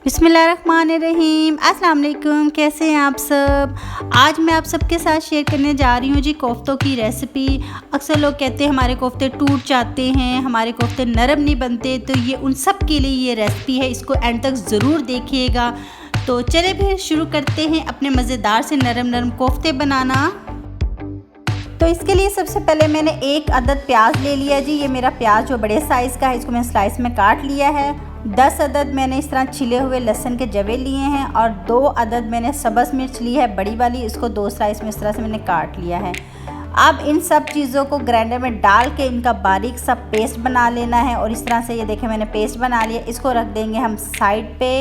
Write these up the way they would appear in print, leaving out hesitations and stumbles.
बिस्मिल्लाहिर्रहमानिर्रहीम। अस्सलाम वालेकुम, कैसे हैं आप सब। आज मैं आप सबके साथ शेयर करने जा रही हूँ जी कोफ्तों की रेसिपी। अक्सर लोग कहते हैं हमारे कोफ्ते टूट जाते हैं, हमारे कोफ्ते नरम नहीं बनते, तो ये उन सब के लिए ये रेसिपी है। इसको एंड तक ज़रूर देखिएगा। तो चलिए फिर शुरू करते हैं अपने मज़ेदार से नरम नरम कोफ्ते बनाना। तो इसके लिए सबसे पहले मैंने एक अदद प्याज ले लिया जी। ये मेरा प्याज जो बड़े साइज़ का है, इसको मैंने स्लाइस में काट लिया है। 10 अदद मैंने इस तरह छिले हुए लहसुन के जवे लिए हैं और 2 अदद मैंने सब्ज़ मिर्च ली है बड़ी वाली, इसको 2 स्लाइस में इस तरह से मैंने काट लिया है। अब इन सब चीज़ों को ग्राइंडर में डाल के इनका बारीक सा पेस्ट बना लेना है। और इस तरह से ये देखें मैंने पेस्ट बना लिया। इसको रख देंगे हम साइड पे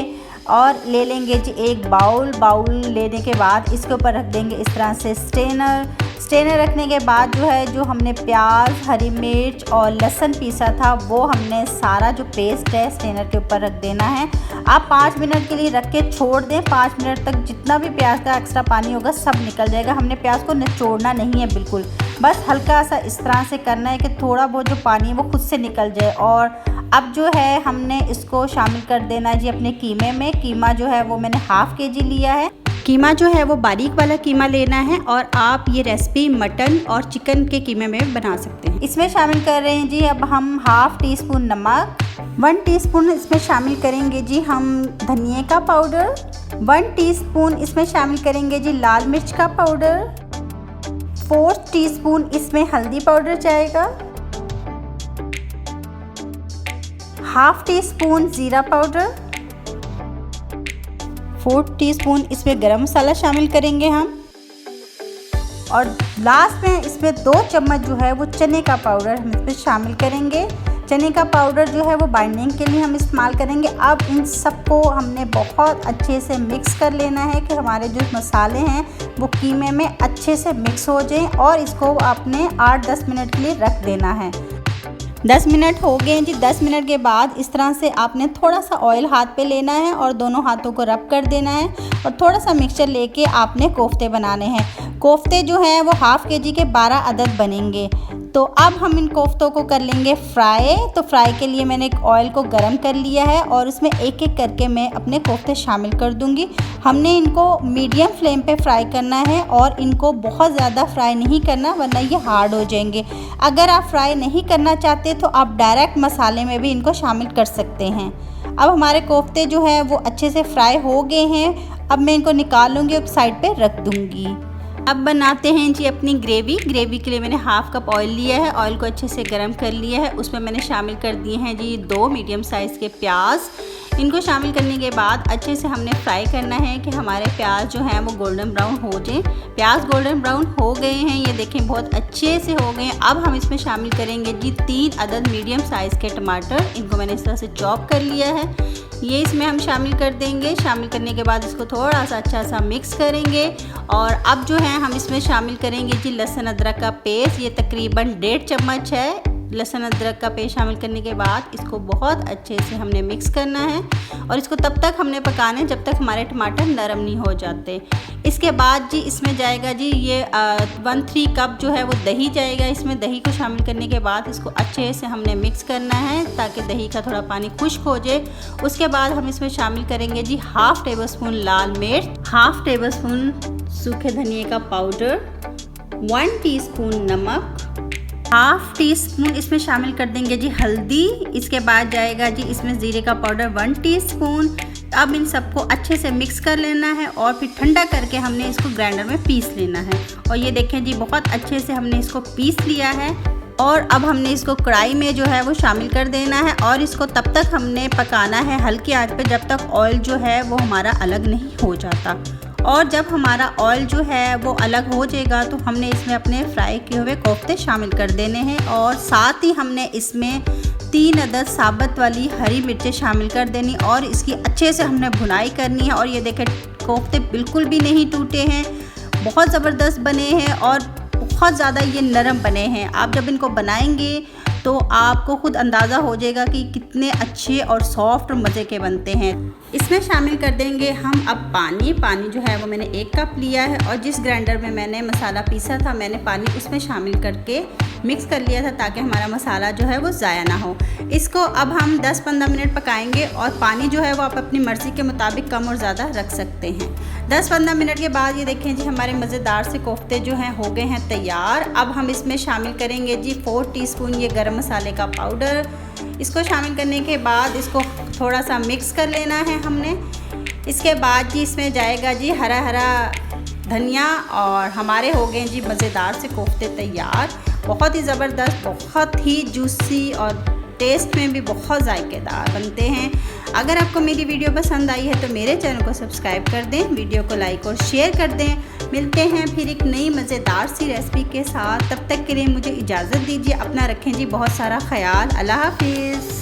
और ले लेंगे जी एक बाउल लेने के बाद इसके ऊपर रख देंगे इस तरह से स्टेनर रखने के बाद जो हमने प्याज, हरी मिर्च और लहसुन पीसा था वो हमने सारा जो पेस्ट है स्टेनर के ऊपर रख देना है। आप 5 मिनट के लिए रख के छोड़ दें। 5 मिनट तक जितना भी प्याज का एक्स्ट्रा पानी होगा सब निकल जाएगा। हमने प्याज को निचोड़ना नहीं है बिल्कुल, बस हल्का सा इस तरह से करना है कि थोड़ा बहुत जो पानी है वो खुद से निकल जाए। और अब जो है हमने इसको शामिल कर देना है जी अपने कीमे में। कीमा जो है वो मैंने हाफ़ के जी लिया है। कीमा जो है वो बारीक वाला कीमा लेना है और आप ये रेसिपी मटन और चिकन के कीमे में बना सकते हैं। इसमें शामिल कर रहे हैं जी अब हम हाफ़ टी स्पून नमक, 1 टीस्पून इसमें शामिल करेंगे जी हम धनिए का पाउडर, 1 टीस्पून इसमें शामिल करेंगे जी लाल मिर्च का पाउडर, 4 टीस्पून इसमें हल्दी पाउडर जाएगा, हाफ़ टी स्पून ज़ीरा पाउडर, 4 टीस्पून इसमें गरम मसाला शामिल करेंगे हम। और लास्ट में इसमें 2 चम्मच जो है वो चने का पाउडर हम इसमें शामिल करेंगे। चने का पाउडर जो है वो बाइंडिंग के लिए हम इस्तेमाल करेंगे। अब इन सबको हमने बहुत अच्छे से मिक्स कर लेना है कि हमारे जो मसाले हैं वो कीमे में अच्छे से मिक्स हो जाएं। और इसको आपने 8-10 मिनट के लिए रख देना है। 10 मिनट हो गए जी। 10 मिनट के बाद इस तरह से आपने थोड़ा सा ऑयल हाथ पे लेना है और दोनों हाथों को रब कर देना है और थोड़ा सा मिक्सचर लेके आपने कोफ्ते बनाने हैं। कोफ्ते जो हैं वो हाफ़ के जी के 12 अदद बनेंगे। तो अब हम इन कोफ्तों को कर लेंगे फ्राई। तो फ्राई के लिए मैंने एक ऑयल को गर्म कर लिया है और उसमें एक एक करके मैं अपने कोफ्ते शामिल कर दूंगी। हमने इनको मीडियम फ्लेम पे फ्राई करना है और इनको बहुत ज़्यादा फ्राई नहीं करना वरना ये हार्ड हो जाएंगे। अगर आप फ्राई नहीं करना चाहते तो आप डायरेक्ट मसाले में भी इनको शामिल कर सकते हैं। अब हमारे कोफ्ते जो है वो अच्छे से फ्राई हो गए हैं। अब मैं इनको निकाल लूँगी और साइड पे रख दूँगी। अब बनाते हैं जी अपनी ग्रेवी के लिए मैंने हाफ़ कप ऑयल लिया है। ऑयल को अच्छे से गर्म कर लिया है। उसमें मैंने शामिल कर दिए हैं जी 2 मीडियम साइज़ के प्याज। इनको शामिल करने के बाद अच्छे से हमने फ्राई करना है कि हमारे प्याज जो हैं वो गोल्डन ब्राउन हो जाएं। प्याज गोल्डन ब्राउन हो गए हैं, ये देखें बहुत अच्छे से हो गए हैं। अब हम इसमें शामिल करेंगे जी 3 अदद मीडियम साइज़ के टमाटर। इनको मैंने इस तरह से चॉप कर लिया है, ये इसमें हम शामिल कर देंगे। शामिल करने के बाद इसको थोड़ा सा अच्छा सा मिक्स करेंगे। और अब जो है हम इसमें शामिल करेंगे जी लहसुन अदरक का पेस्ट। ये तकरीबन 1.5 चम्मच है। लहसुन अदरक का पेस्ट शामिल करने के बाद इसको बहुत अच्छे से हमने मिक्स करना है और इसको तब तक हमने पकाना है जब तक हमारे टमाटर नरम नहीं हो जाते। इसके बाद जी इसमें जाएगा जी ये 1/3 कप जो है वो दही जाएगा। इसमें दही को शामिल करने के बाद इसको अच्छे से हमने मिक्स करना है ताकि दही का थोड़ा पानी खुश्क हो जाए। उसके बाद हम इसमें शामिल करेंगे जी हाफ़ टेबल स्पून लाल मिर्च, हाफ़ टेबल स्पून सूखे धनिए का पाउडर, 1 टीस्पून नमक, हाफ़ टी स्पून इसमें शामिल कर देंगे जी हल्दी। इसके बाद जाएगा जी इसमें ज़ीरे का पाउडर 1 टीस्पून। अब इन सबको अच्छे से मिक्स कर लेना है और फिर ठंडा करके हमने इसको ग्राइंडर में पीस लेना है। और ये देखें जी बहुत अच्छे से हमने इसको पीस लिया है। और अब हमने इसको कढ़ाई में जो है वो शामिल कर देना है और इसको तब तक हमने पकाना है हल्की आंच पे जब तक ऑयल जो है वो हमारा अलग नहीं हो जाता। और जब हमारा ऑयल जो है वो अलग हो जाएगा तो हमने इसमें अपने फ्राई किए हुए कोफ्ते शामिल कर देने हैं। और साथ ही हमने इसमें 3 अदद साबुत वाली हरी मिर्चें शामिल कर देनी और इसकी अच्छे से हमने भुनाई करनी है। और ये देखें कोफ्ते बिल्कुल भी नहीं टूटे हैं, बहुत ज़बरदस्त बने हैं और बहुत ज़्यादा ये नरम बने हैं। आप जब इनको बनाएंगे तो आपको खुद अंदाज़ा हो जाएगा कि कितने अच्छे और सॉफ्ट और मज़े के बनते हैं। इसमें शामिल कर देंगे हम अब पानी जो है वो मैंने 1 कप लिया है और जिस ग्राइंडर में मैंने मसाला पीसा था मैंने पानी उसमें शामिल करके मिक्स कर लिया था ताकि हमारा मसाला जो है वो ज़ाया ना हो। इसको अब हम 10-15 मिनट पकाएंगे और पानी जो है वो आप अपनी मर्ज़ी के मुताबिक कम और ज़्यादा रख सकते हैं। 10-15 मिनट के बाद ये देखें जी हमारे मज़ेदार से कोफ्ते जो हैं हो गए हैं तैयार। अब हम इसमें शामिल करेंगे जी 4 टीस्पून ये गरम मसाले का पाउडर। इसको शामिल करने के बाद इसको थोड़ा सा मिक्स कर लेना है हमने। इसके बाद जी इसमें जाएगा जी हरा हरा धनिया और हमारे हो गए जी मज़ेदार से कोफ्ते तैयार। बहुत ही ज़बरदस्त, बहुत ही जूसी और टेस्ट में भी बहुत जायकेदार बनते हैं। अगर आपको मेरी वीडियो पसंद आई है तो मेरे चैनल को सब्सक्राइब कर दें, वीडियो को लाइक और शेयर कर दें। मिलते हैं फिर एक नई मज़ेदार सी रेसिपी के साथ। तब तक के लिए मुझे इजाज़त दीजिए। अपना रखें जी बहुत सारा ख्याल। अल्लाह हाफिज़।